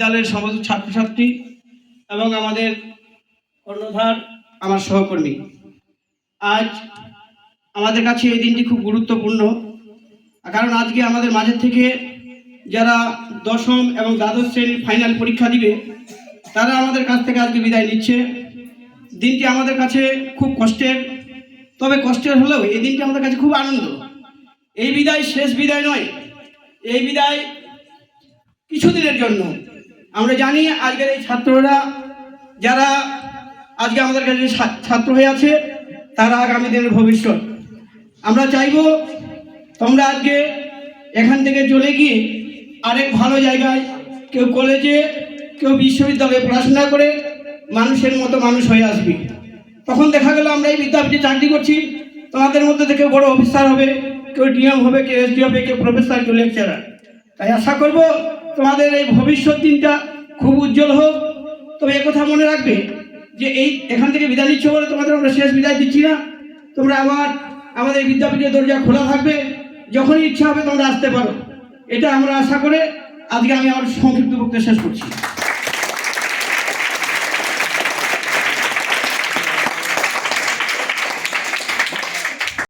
বিদ্যালয়ের সমস্ত ছাত্রছাত্রী এবং আমাদের কর্ণধার আমার সহকর্মী, আজ আমাদের কাছে এই দিনটি খুব গুরুত্বপূর্ণ। কারণ আজকে আমাদের মাঝে থেকে যারা দশম এবং দ্বাদশ শ্রেণীর ফাইনাল পরীক্ষা দিবে তারা আমাদের কাছ থেকে আজকে বিদায় নিচ্ছে। দিনটি আমাদের কাছে খুব কষ্টের, তবে কষ্টের হলেও এই দিনটি আমাদের কাছে খুব আনন্দ। এই বিদায় শেষ বিদায় নয়, এই বিদায় কিছুদিনের জন্য। আমরা জানি আজকের এই ছাত্ররা যারা আজকে আমাদের কাছে ছাত্র হয়ে আছে তারা আগামী দিনের ভবিষ্যৎ। আমরা চাইব তোমরা আজকে এখান থেকে চলে গিয়ে আরেক ভালো জায়গায়, কেউ কলেজে, কেউ বিশ্ববিদ্যালয়ে পড়াশোনা করে মানুষের মতো মানুষ হয়ে আসবি। তখন দেখা গেল আমরা এই বিদ্যাপীঠে চাকরি করছি, তোমাদের মধ্যে থেকে বড় অফিসার হবে, কেউ ডিএম হবে, কেউ এসডি হবে, কেউ প্রফেসর, কেউ লেকচারার। তাই আশা করব তোমাদের এই ভবিষ্যৎ দিনটা খুব উজ্জ্বল হোক। তবে একথা মনে রাখবে যে এখান থেকে বিদায় নিচ্ছ বলে তোমাদের আমরা শেষ বিদায় দিচ্ছি না। তোমরা আমাদের বিদ্যাপীঠের দরজা খোলা থাকবে, যখনই ইচ্ছা হবে তোমরা আসতে পারো। এটা আমরা আশা করে আজকে আমি আমার সংক্ষিপ্ত বক্তব্য শেষ করছি।